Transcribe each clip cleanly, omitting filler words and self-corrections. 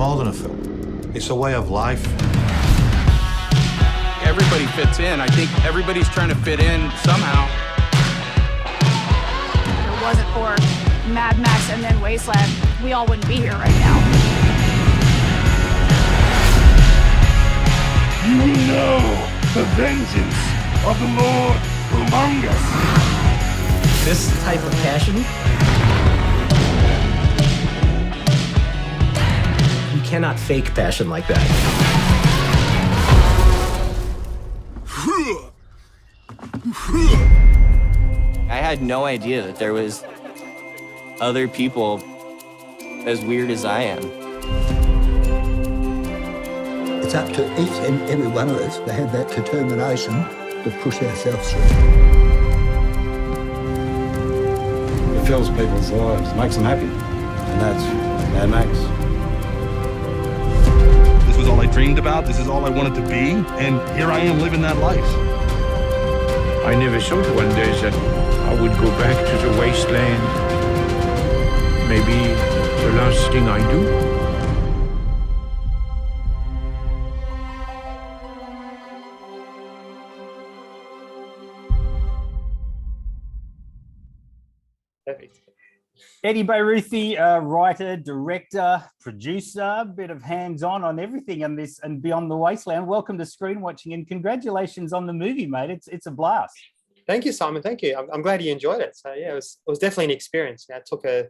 more than a film. It's a way of life. Everybody fits in. I think everybody's trying to fit in somehow. If it wasn't for Mad Max and then Wasteland, we all wouldn't be here right now. You will know the vengeance of the Lord among us. This type of passion, you cannot fake passion like that. I had no idea that there was other people as weird as I am. It's up to each and every one of us to have that determination to push ourselves through. It fills people's lives, makes them happy, and that's Mad Max. This was all I dreamed about, this is all I wanted to be, and here I am living that life. I never thought one day that I would go back to the wasteland. Maybe the last thing I do. Perfect. Eddie Beyrouthhy, writer, director, producer, a bit of hands-on everything in this and beyond the Wasteland. Welcome to Screen Watching and congratulations on the movie, mate. It's a blast. Thank you, Simon. Thank you. I'm glad you enjoyed it. So yeah, it was definitely an experience. It took a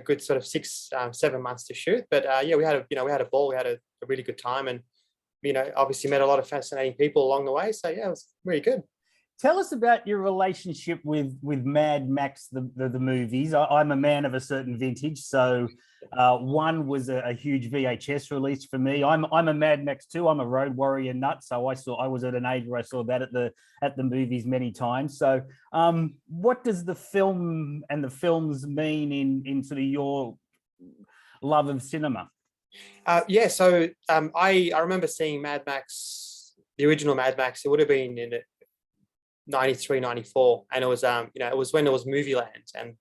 good sort of 6-7 months to shoot, but yeah, we had a ball. We had a really good time, and obviously met a lot of fascinating people along the way. So yeah, it was really good. Tell us about your relationship with Mad Max, the movies. I'm a man of a certain vintage, so one was a huge VHS release for me. I'm a Mad Max too. I'm a Road Warrior nut, so I was at an age where I saw that at the movies many times. So what does the film and the films mean in sort of your love of cinema? Yeah, so I remember seeing Mad Max, the original Mad Max. It would have been in 93, 94, and it was it was when there was Movieland, and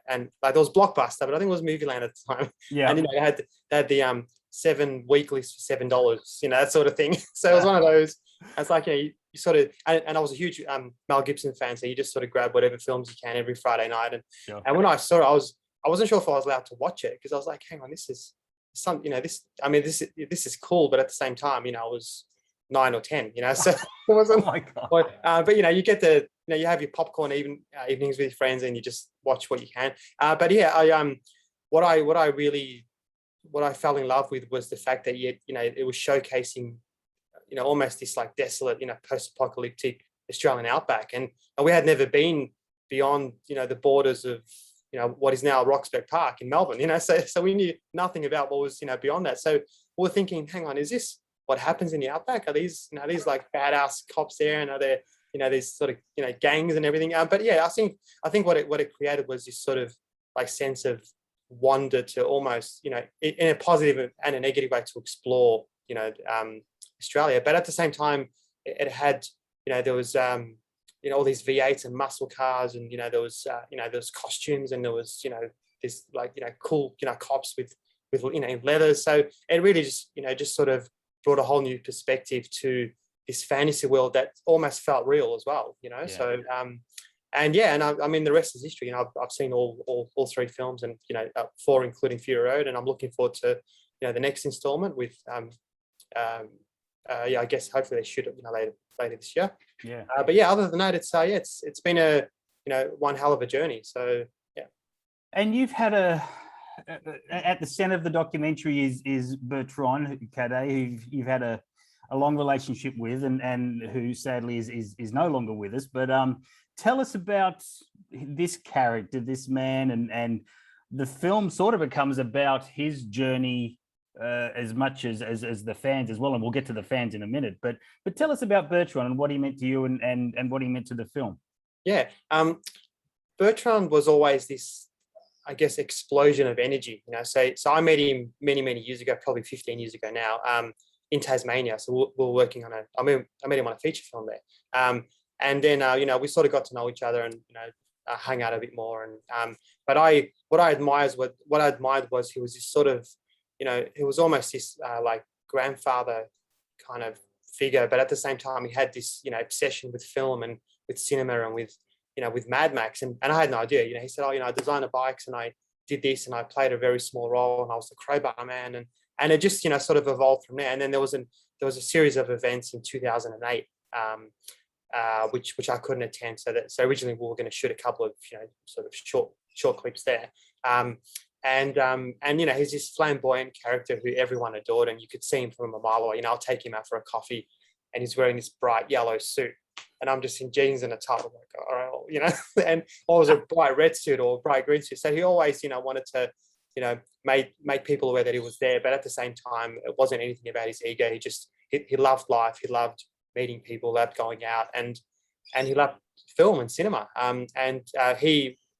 and like there was Blockbuster, but I think it was Movieland at the time. Yeah, and they had the 7 weeklies for $7, that sort of thing. So it was one of those. It's like you sort of, and I was a huge Mel Gibson fan, so you just sort of grab whatever films you can every Friday night. And when I saw it, I wasn't sure if I was allowed to watch it because I was like, hang on, this is some this is cool, but at the same time, I was 9 or 10, so it wasn't. Oh my God. But you get the you have your popcorn evenings with your friends and you just watch what you can. But yeah, what I fell in love with was the fact that it was showcasing almost this like desolate post-apocalyptic Australian outback, and we had never been beyond the borders of what is now Roxburgh Park in Melbourne. So we knew nothing about what was beyond that. So we're thinking, hang on, is this what happens in the outback? Are these these like badass cops there, and are there these sort of gangs and everything? But yeah, I think what it created was this sort of like sense of wonder to almost in a positive and a negative way to explore Australia. But at the same time, it had there was all these V8s and muscle cars, and there was costumes, and there was this like cool cops with leather. So it really just sort of brought a whole new perspective to this fantasy world that almost felt real as well, Yeah. So and I mean the rest is history. I've seen all 3 films, and 4 including Fury Road, and I'm looking forward to the next installment with I guess hopefully they shoot it later this year. Yeah. But yeah, other than that, it's been a one hell of a journey. So yeah. And you've had at the center of the documentary is Bertrand Cadet, who you've had a long relationship with, and who sadly is no longer with us. But tell us about this character, this man, and the film sort of becomes about his journey as much as the fans as well, and we'll get to the fans in a minute. But tell us about Bertrand and what he meant to you, and what he meant to the film. Yeah, Bertrand was always this, I guess, explosion of energy. So I met him many years ago, probably 15 years ago now, in Tasmania. So we're working on I met him on a feature film there, and then we sort of got to know each other and hung out a bit more. And but what I admired was he was this sort of he was almost this like grandfather kind of figure, but at the same time, he had this, obsession with film and with cinema and with, with Mad Max. And I had no idea, he said, oh, I designed the bikes and I did this and I played a very small role and I was the crowbar man. And it just, sort of evolved from there. And then there was a series of events in 2008, which I couldn't attend. So originally we were going to shoot a couple of, sort of short clips there. He's this flamboyant character who everyone adored, and you could see him from a mile away. I'll take him out for a coffee, and he's wearing this bright yellow suit, and I'm just in jeans and a top. I'm like, all right, well, and or it was a bright red suit or a bright green suit. So he always, wanted to, make people aware that he was there, but at the same time, it wasn't anything about his ego. He loved life. He loved meeting people, loved going out, and he loved film and cinema.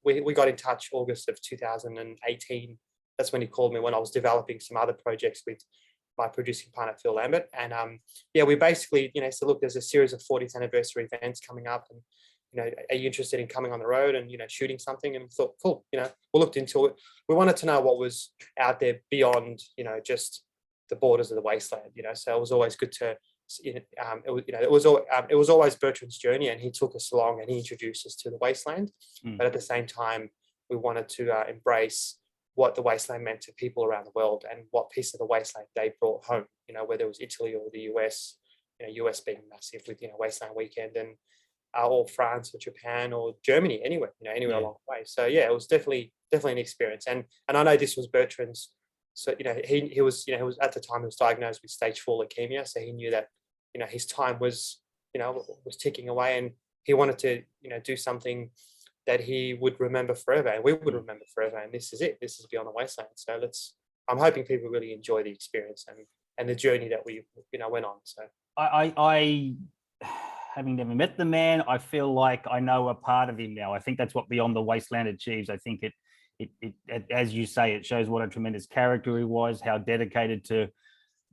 We got in touch August of 2018. That's when he called me when I was developing some other projects with my producing partner, Phil Lambert. And we basically, said, look, there's a series of 40th anniversary events coming up. And, are you interested in coming on the road and, shooting something? And we thought, cool, we looked into it. We wanted to know what was out there beyond, just the borders of the Wasteland, so it was always good to, it was always Bertrand's journey, and he took us along and he introduced us to the Wasteland. But at the same time, we wanted to embrace what the Wasteland meant to people around the world and what piece of the Wasteland they brought home, whether it was Italy or the US, US being massive with, Wasteland Weekend, and or France or Japan or Germany, anywhere along the way. So yeah, it was definitely an experience. And I know this was Bertrand's. So, he was at the time he was diagnosed with stage 4 leukemia. So he knew that, his time was, was ticking away, and he wanted to, do something that he would remember forever, and we would remember forever. And this is it. This is Beyond the Wasteland. So I'm hoping people really enjoy the experience and the journey that we, went on. So I having never met the man, I feel like I know a part of him now. I think that's what Beyond the Wasteland achieves. I think it, as you say, it shows what a tremendous character he was, how dedicated to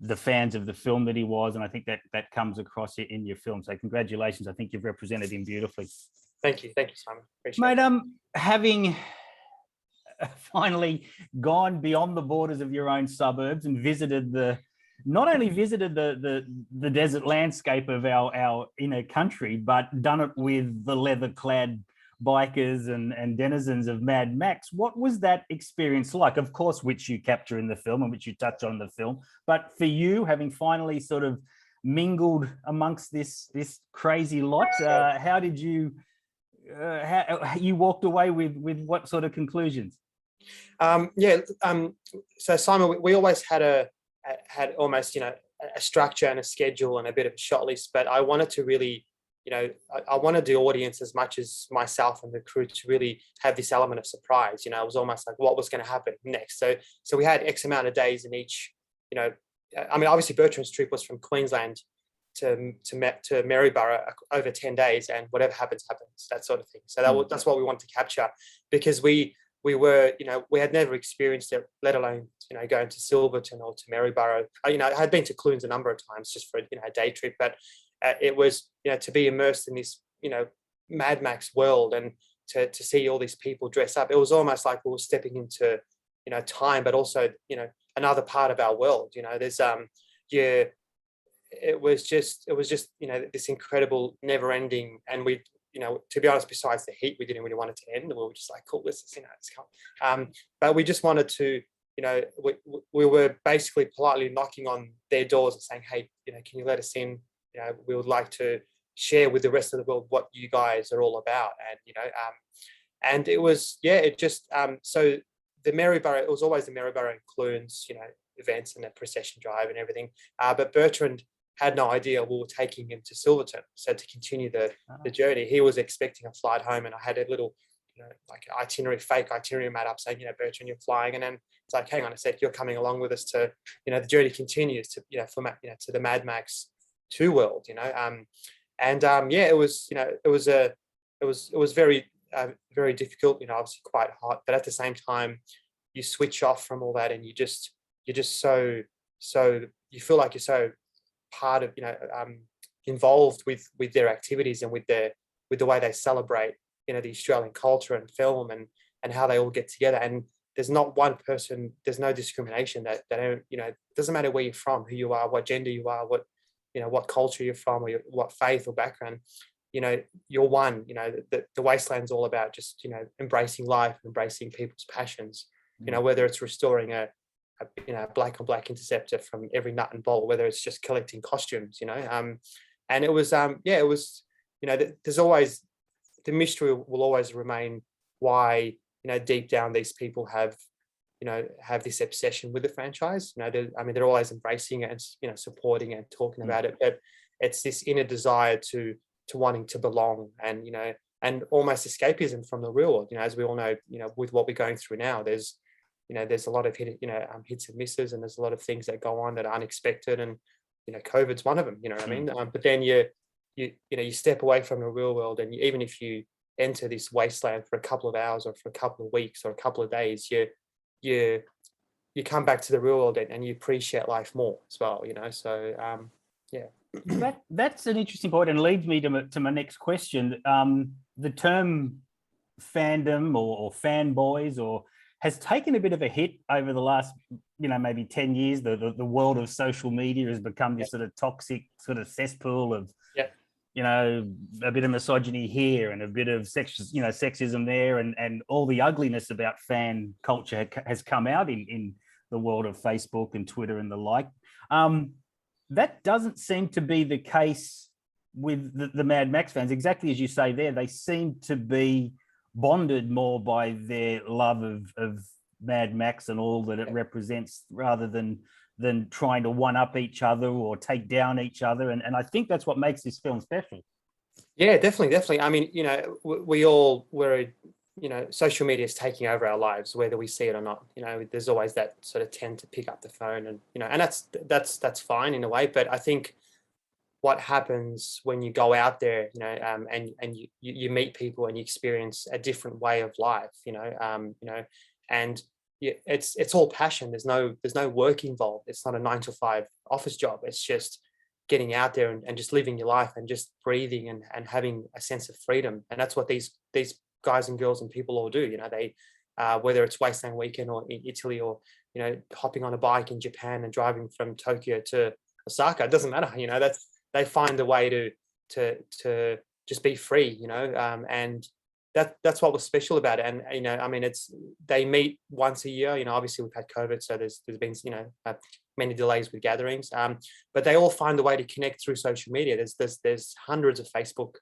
the fans of the film that he was, and I think that comes across in your film. So congratulations. I think you've represented him beautifully. Thank you, Simon. Appreciate Mate, having finally gone beyond the borders of your own suburbs and not only visited the desert landscape of our inner country, but done it with the leather-clad bikers and denizens of Mad Max. What was that experience like? Of course, which you capture in the film and which you touch on in the film, but for you, having finally sort of mingled amongst this crazy lot, how did you how you walked away with what sort of conclusions? So Simon, we always had almost a structure and a schedule and a bit of a shot list, but I wanted to really, I wanted the audience as much as myself and the crew to really have this element of surprise. It was almost like what was going to happen next. So we had X amount of days in each, obviously Bertrand's trip was from Queensland to Maryborough over 10 days, and whatever happens, that sort of thing. So that's what we wanted to capture, because we were, we had never experienced it, let alone, going to Silverton or to Maryborough. I had been to Clunes a number of times just for, a day trip, but it was, to be immersed in this, Mad Max world, and to see all these people dress up. It was almost like we were stepping into, time, but also, another part of our world. There's, it was just, this incredible, never ending. And we, to be honest, besides the heat, we didn't really want it to end. We were just like, cool, this is, it's come. But we just wanted to, we were basically politely knocking on their doors and saying, hey, can you let us in? We would like to share with the rest of the world what you guys are all about. And, and it was, it just, so the Maryborough, it was always the Maryborough and Clunes, events and the procession drive and everything. But Bertrand had no idea we were taking him to Silverton. So to continue the journey, he was expecting a flight home, and I had a little, like fake itinerary made up saying, Bertrand, you're flying. And then it's like, hang on a sec, you're coming along with us to, the journey continues to, to the Mad Max 2 world, it was very, very difficult, obviously quite hot, but at the same time, you switch off from all that, and you're just so you feel like you're so part of, involved with their activities and with the way they celebrate, the Australian culture and film and how they all get together. And there's not one person, there's no discrimination that you know, it doesn't matter where you're from, who you are, what gender you are, what, you know, what culture you're from, or what faith or background, you know, you're one. You know, the Wasteland's all about just, you know, embracing life, embracing people's passions, you know, whether it's restoring a you know, black on black interceptor from every nut and bolt, whether it's just collecting costumes, you know. And it was yeah, it was, you know, there's always, the mystery will always remain why, you know, deep down these people have, you know, have this obsession with the franchise. You know, I mean, they're always embracing it and, you know, supporting it and talking about it, but it's this inner desire to wanting to belong, and, you know, and almost escapism from the real world. You know, as we all know, you know, with what we're going through now, there's, you know, there's a lot of hits and misses, and there's a lot of things that go on that are unexpected, and, you know, COVID's one of them. You know what I mean? But then you know, you step away from the real world, and even if you enter this wasteland for a couple of hours or for a couple of weeks or a couple of days, you come back to the real world, and you appreciate life more as well. You know, so yeah. That's an interesting point, and leads me to my next question. The term fandom or fanboys has taken a bit of a hit over the last, you know, maybe 10 years. The world of social media has become this sort of toxic sort of cesspool of, you know, a bit of misogyny here and a bit of sexism there, and all the ugliness about fan culture has come out in the world of Facebook and Twitter and the like. That doesn't seem to be the case with the Mad Max fans. Exactly as you say there, they seem to be bonded more by their love of Mad Max and all that it represents, rather than trying to one up each other or take down each other. And I think that's what makes this film special. Yeah, definitely. I mean, you know, we're you know, social media is taking over our lives, whether we see it or not. You know, there's always that sort of tend to pick up the phone, and, you know, and that's fine in a way. But I think what happens when you go out there, you know, and you meet people and you experience a different way of life, you know, and it's all passion. There's no work involved. It's not a 9-to-5 office job. It's just getting out there and just living your life and just breathing and having a sense of freedom. And that's what these guys and girls and people all do. You know, they whether it's Wasteland Weekend or in Italy, or, you know, hopping on a bike in Japan and driving from Tokyo to Osaka, it doesn't matter. You know, they find a way to just be free, you know, and that's what was special about it. And, you know, I mean, they meet once a year. You know, obviously we've had COVID, so there's been, you know, many delays with gatherings, but they all find a way to connect through social media. There's hundreds of Facebook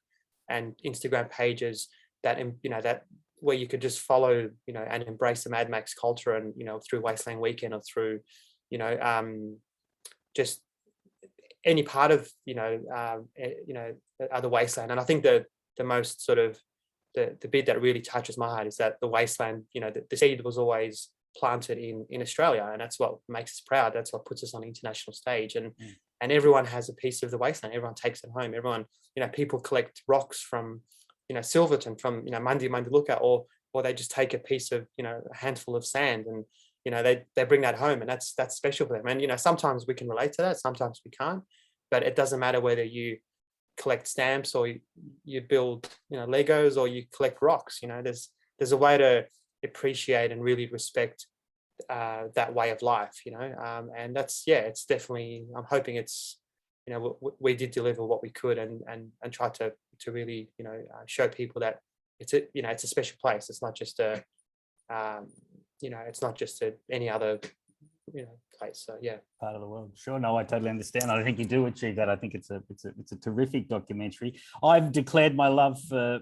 and Instagram pages that, you know, that where you could just follow, you know, and embrace the Mad Max culture, and, you know, through Wasteland Weekend, or through, you know, just any part of, you know, the Wasteland. And I think the most sort of the bit that really touches my heart is that the Wasteland, you know, the seed was always planted in Australia, and that's what makes us proud. That's what puts us on the international stage, and everyone has a piece of the Wasteland. Everyone takes it home. Everyone, you know, people collect rocks from, you know, Silverton, from, you know, Mundi Lookout, or they just take a piece of, you know, a handful of sand, and, you know, they bring that home, and that's special for them. And, you know, sometimes we can relate to that, sometimes we can't, but it doesn't matter whether you collect stamps or you build, you know, Legos, or you collect rocks. You know, there's a way to appreciate and really respect that way of life, you know, and that's, yeah, it's definitely, I'm hoping it's, you know, we did deliver what we could, and try to really, you know, show people that it's a, you know, it's a special place. It's not just a you know, it's not just any other, you know, place. So yeah, part of the world. Sure, no, I totally understand. I think you do achieve that. I think it's a terrific documentary. I've declared my love for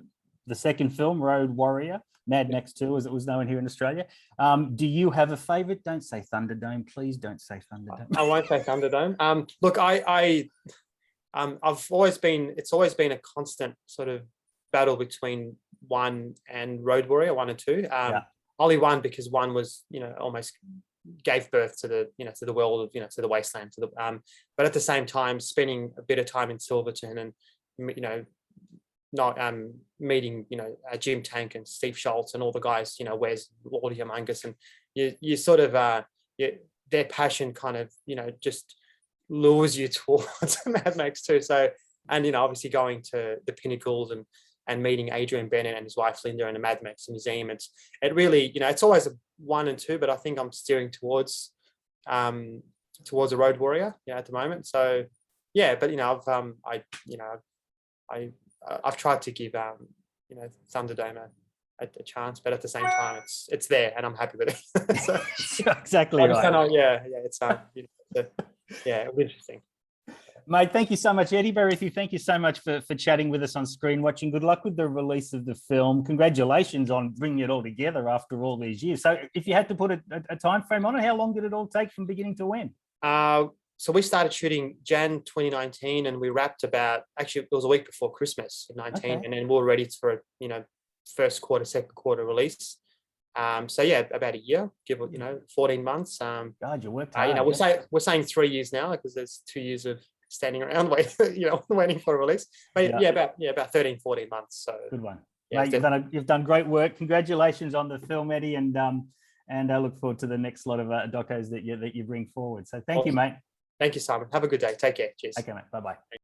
the second film, Road Warrior, Mad Max 2, as it was known here in Australia. Do you have a favorite? Don't say Thunderdome, please. Don't say Thunderdome. I won't say Thunderdome. Look, I've always been, it's always been a constant sort of battle between 1 and Road Warrior 1 and 2. Only 1 because 1 was, you know, almost gave birth to the, you know, to the world of, you know, to the Wasteland, to the but at the same time spending a bit of time in Silverton, and, you know, not meeting, you know, Jim Tank and Steve Schultz and all the guys, you know, where's Lordy Among Us, and you sort of their passion kind of, you know, just lures you towards Mad Max 2. So, and, you know, obviously going to the pinnacles and, and meeting Adrian Bennett and his wife Linda in the Mad Max Museum. It really, you know, it's always a 1 and 2, but I think I'm steering towards a Road Warrior, yeah, at the moment. So yeah, but you know, I've tried to give you know, Thunderdome a chance, but at the same time, it's there, and I'm happy with it. So, Exactly right. Yeah, it's you know, yeah, it was interesting. Mate, thank you so much, Eddie Beyrouthhy. Thank you so much for chatting with us on Screen Watching. Good luck with the release of the film. Congratulations on bringing it all together after all these years. So if you had to put a time frame on it, how long did it all take from beginning to end? So we started shooting Jan 2019, and we wrapped actually it was a week before Christmas in 19, Okay. and then we were ready for, you know, first quarter, second quarter release. So yeah, about a year, give it, you know, 14 months. God, you worked you know, hard. we're saying 3 years now, because there's 2 years of standing around waiting for a release. But yeah, about 13, 14 months. So Good one. yeah, Mate, you've done great work. Congratulations on the film, Eddie, and I look forward to the next lot of docos that you bring forward. So thank you, mate. Thank you, Simon. Have a good day. Take care. Cheers. Okay, mate. Bye-bye.